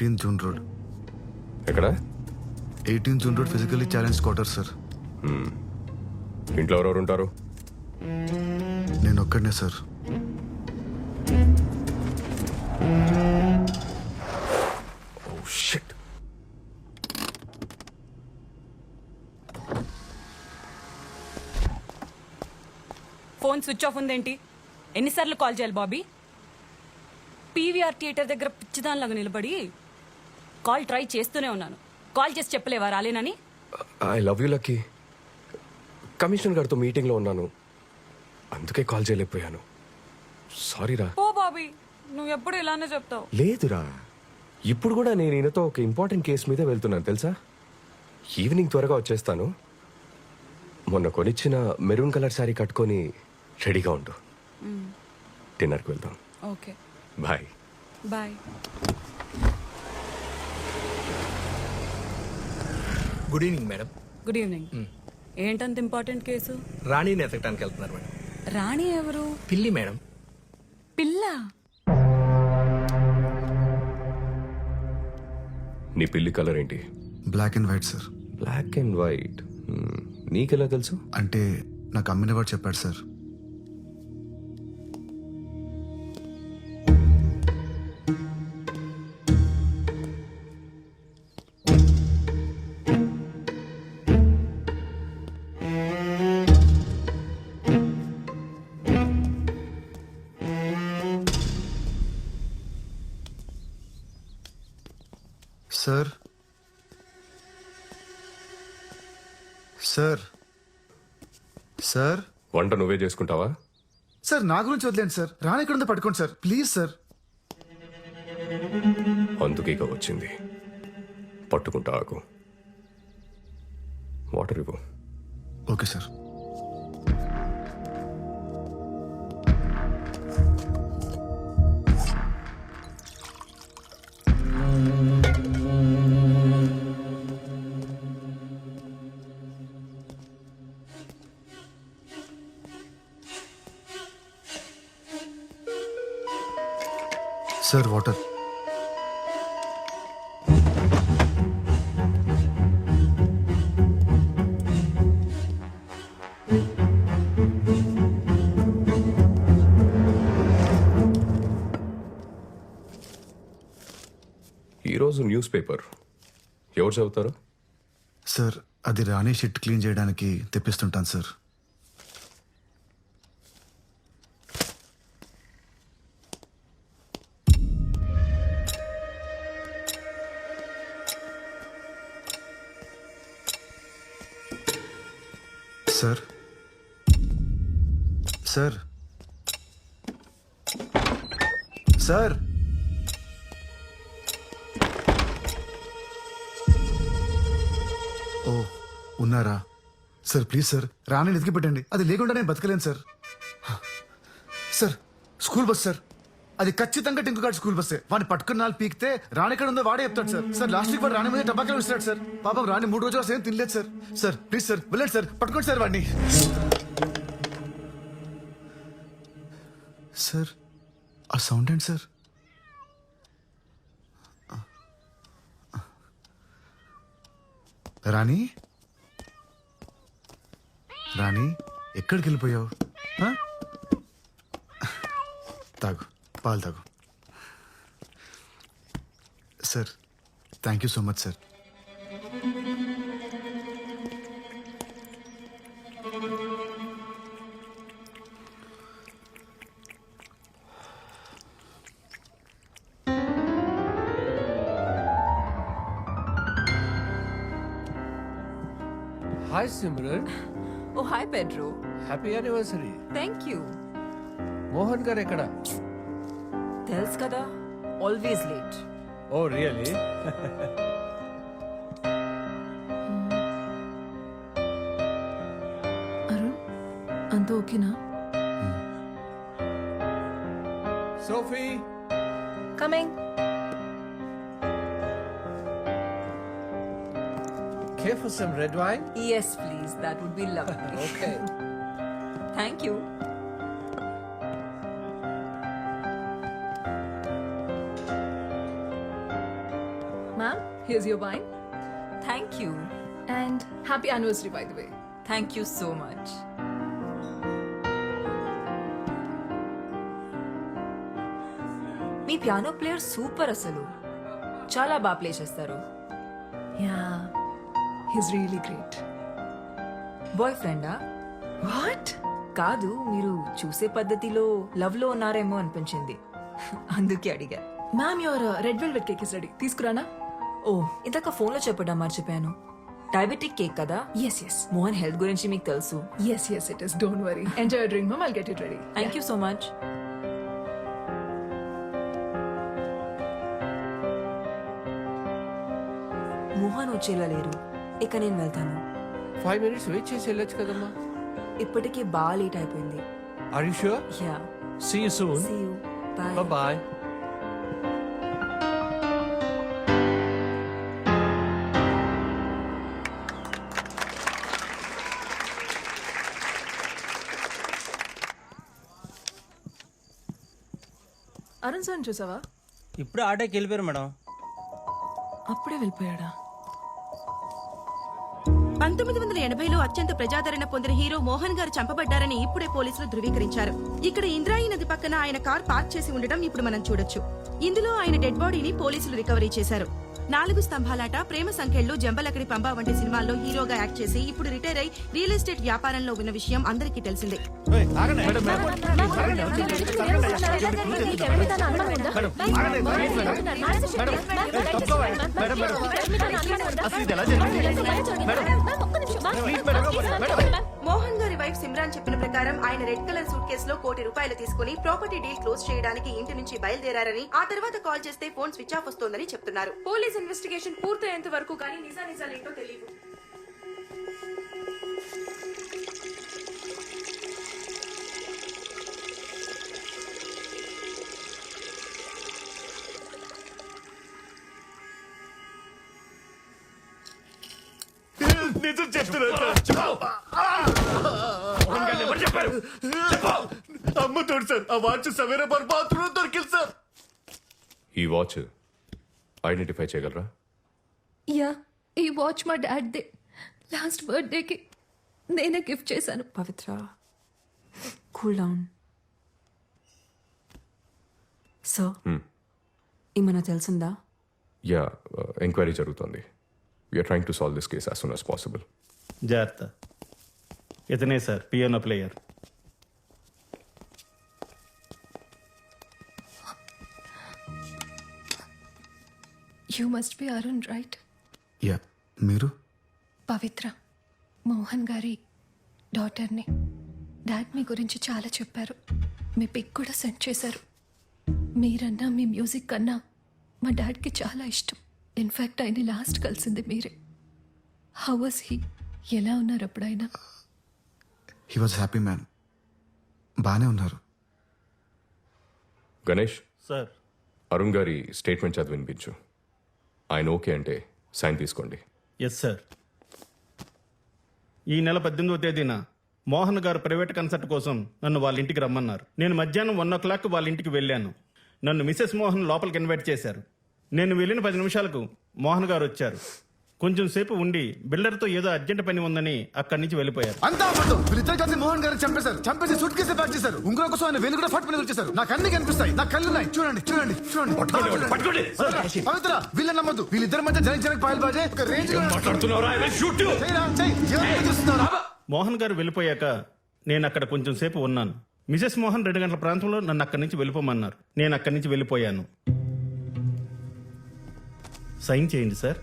18 June road. ఎక్కడ? 18 June road physically challenge quarter sir. ఇంట్లో ఎవరెవరు ఉంటారు? నేను ఒక్కడనే sir. Oh shit. Phone switch off ఉందేంటి? ఎన్నిసార్లు కాల్ చేయాలి బాబీ? పీవీఆర్ థియేటర్ దగ్గర పిచ్చిదానిలాగా నిలబడి కాల్ ట్రై చేస్తూనే ఉన్నాను. కాల్ చేసి చెప్పలేవా రాలేనని? I love you lucky. Commissioner గారితో మీటింగ్లో ఉన్నాను, అందుకే కాల్ చేయలేకపోయాను. సారీరా. ఓ బాబీ, నువ్వు ఎప్పుడు ఇలానే చెప్తావు. లేదురా, ఇప్పుడు కూడా నేను ఈయనతో ఒక ఇంపార్టెంట్ కేసు మీద వెళ్తున్నాను తెలుసా. ఈవినింగ్ త్వరగా వచ్చేస్తాను. మొన్న కొనిచ్చిన మెరూన్ కలర్ శారీ కట్టుకొని రెడీగా ఉండు. డిన్నర్కి వెళ్దాం. Okay bye. Bye. Good evening madam. Good evening. ఏంటంత ఇంపార్టెంట్ కేసు? రాణిని ఎతకడానికి వెళ్తున్నారు మేడం. రాణి ఎవరు? పిల్లి మేడం. పిల్ల? నీ పిల్లి కలర్ ఏంటి? Black and white sir. Black and white. నీకెలా తెలుసు? అంటే నాకు అమ్మిన వాడు చెప్పాడు సార్. సార్ సార్ సార్ వంట నువ్వే చేసుకుంటావా? సార్ నా గురించి వదిలేండి సార్. రాని ఎక్కడ ఉందో పట్టుకోండి సార్ ప్లీజ్ సార్. అందుకే ఇక వచ్చింది. పట్టుకుంటా ఆకు. వాటర్ ఇవ్వు. Okay sir. Sir water. ఈరోజు న్యూస్ పేపర్ ఎవరు చదువుతారు? సార్ అది రాణి షిట్ క్లీన్ చేయడానికి తెప్పిస్తుంటాను సార్. సార్ సార్ సార్ ఓ ఉన్నారా సార్? ప్లీజ్ సార్ రాణిని ఎతికి పెట్టండి. అది లేకుండా నేను బతకలేను sir. Sir school bus sir, అది ఖచ్చితంగా టింకుగాడు స్కూల్ బస్సే. వాడిని పట్టుకున్న నాలుగు పీకితే రాణి ఎక్కడ ఉందో వాడే చెప్తాడు సార్. సార్ లాస్ట్ వీక్ వాడు రాణి మీద టబాకాలు ఇస్తాడు సార్. పాపం రాణి 3 రోజులు అసలు ఏం తినలేదు సార్. సార్ ప్లీజ్ సార్ వెళ్ళండి సార్, పట్టుకోండి సార్ వాడిని. సార్ ఆ సౌండ్ ఏంటి సార్? రాణి రాణి ఎక్కడికి వెళ్ళిపోయావు? తాగు, పాలు తాగు. Sir thank you so much sir. Hi Simran. Oh, hi Pedro. Happy anniversary. Thank you. Mohan గారు ఎక్కడ? తెలుసు కదా, always late. Oh really? Arun అంతా ఓకేనా? Sophie. Coming. Care for some red wine? Yes, please. That would be lovely. Okay. Thank you. Here's your wine. Thank you. And happy anniversary, by the way. Thank you so much. మీ piano player super అసలు చాలా బాగా play చేస్తారు. Yeah, he's really great. Boy ఫ్రెండా? What? కాదు, మీరు చూసే పద్ధతిలో లవ్ లో ఉన్నారేమో అనిపించింది, అందుకే అడిగా. Ma'am, your red velvet cake is ready. తీసుకురానా? ఓ, ఇందాక ఫోన్ లో చెప్పడం మర్చిపోయాను. డయాబెటిక్ కేక్ కదా? Yes, yes. మోహన్ హెల్త్ గురించి మీకు తెలుసు. Yes, yes, it is. Don't worry. Enjoy your drink, ma'am. I'll get it ready. Thank you so much. Mohan వచ్చేలా లేరు, ఇక నేను వెళ్తాను. 5 minutes వెయిట్ చేసి వెళ్ళొచ్చు కదమ్మా. ఇప్పటికే బాగా లేట్ అయిపోయింది. Are you sure? Yeah, see you soon. See you, bye. Bye. Arun sir చూసావా? ఇప్పుడు ఆటోకి వెళ్ళిపోయారు మేడం. అప్పుడే వెళ్ళిపోయాడా? 1980లో అత్యంత ప్రజాదరణ పొందిన హీరో మోహన్ గారు చంపబడ్డారని ఇప్పుడే పోలీసులు ధృవీకరించారు. ఇక్కడ ఇంద్రాయి నది పక్కన ఆయన కార్ పార్క్ చేసి ఉండడం ఇప్పుడు మనం చూడొచ్చు. ఇందులో ఆయన డెడ్ బాడీని పోలీసులు రికవరీ చేశారు. 4 స్తంభాలాట, ప్రేమ సంఖ్యలు, జంబలకడి పంబ వంటి సినిమాల్లో హీరోగా యాక్ట్ చేసి ఇప్పుడు రిటైర్ అయి రియల్ ఎస్టేట్ వ్యాపారంలో ఉన్న విషయం అందరికీ తెలిసిందే. మోహన్ గారి వైఫ్ సిమ్రాన్ చెప్పిన ప్రకారం ఆయన రెడ్ కలర్ సూట్ కేసులో ₹1 కోటి తీసుకుని ప్రాపర్టీ డీల్ క్లోజ్ చేయడానికి ఇంటి నుంచి బయలుదేరారని, ఆ తర్వాత కాల్ చేస్తే ఫోన్ స్విచ్ ఆఫ్ వస్తోందని చెప్తున్నారు. పోలీస్ ఇన్వెస్టిగేషన్ పూర్తయ్యేంత వరకు కానీ నిజాలేంటో తెలియదు. నిజం చెప్తున్నా అమ్ముతాడు సార్. ఆ వాచ్ సవేరా బాత్రూమ్ దొరికింది సార్. ఈ వాచ్ ఐడెంటిఫై చేయగలరా? యా, ఈ వాచ్ మా డాడ్ దే. లాస్ట్ బర్త్డేకి నేనే గిఫ్ట్ చేశాను. పవిత్ర, కూల్ డౌన్. సో ఏమన్నా తెలిసిందా? యా, ఎంక్వైరీ జరుగుతోంది. We are trying to solve this case as soon as possible. జాగ్రత్త. ఇతనే sir piano player. You must be Arun, right? Yeah, మీరు? పవిత్ర, మోహన్ గారి డాటర్ని. డాడ్ మీ గురించి చాలా చెప్పారు. మీ పిక్ కూడా సెండ్ చేశారు. మీరన్నా మీ మ్యూజిక్ కన్నా మా డాడ్కి చాలా ఇష్టం. ఇన్ఫ్యాక్ట్ ఆయన లాస్ట్ కలిసింది మీరే. How was he? ఎలా ఉన్నారు అప్పుడైనా? He was happy man. బానే ఉన్నారు. గణేష్, సార్ అరుణ్ గారి స్టేట్మెంట్ చదివి వినిపించు. ఆయన ఓకే అంటే సైన్ తీసుకోండి. Yes sir. ఈ నెల 18వ తేదీన మోహన్ గారు ప్రైవేట్ కన్సర్ట్ కోసం నన్ను వాళ్ళ ఇంటికి రమ్మన్నారు. నేను మధ్యాహ్నం 1 వాళ్ళ ఇంటికి వెళ్ళాను. నన్ను మిసెస్ మోహన్ లోపలికి ఇన్వైట్ చేశారు. నేను వెళ్ళిన 10 నిమిషాలకు మోహన్ గారు వచ్చారు. కొంచెం సేపు ఉండి బిల్డర్తో ఏదో అర్జెంట్ పని ఉందని అక్కడి నుంచి వెళ్ళిపోయారు. అంతా అబద్ధం. వీళ్ళిద్దరు కలిసి మోహన్ గారిని చంపేశారు. చంపేసి సూట్ కేసు ప్యాక్ చేశారు. ఉంగరం కోసం ఆయన వేలు కూడా ఫట్ మీద వచ్చేసారు. నాకు అన్ని కనిపిస్తాయి. నా కళ్ళున్నాయి. చూడండి చూడండి చూడండి. పవిత్ర, వీళ్ళని నమ్మద్దు. వీళ్ళిద్దరి మధ్య జనక్ పాయల్ బాజే ఒక రేంజ్ లో మోహన్ గారు వెళ్ళిపోయాక నేను అక్కడ కొంచెం సేపు ఉన్నాను. మిసెస్ మోహన్ 2 గంటల ప్రాంతంలో నన్ను అక్కడి నుంచి వెళ్ళిపోమన్నారు. నేను అక్కడి నుంచి వెళ్ళిపోయాను. సైన్ చేయండి సార్.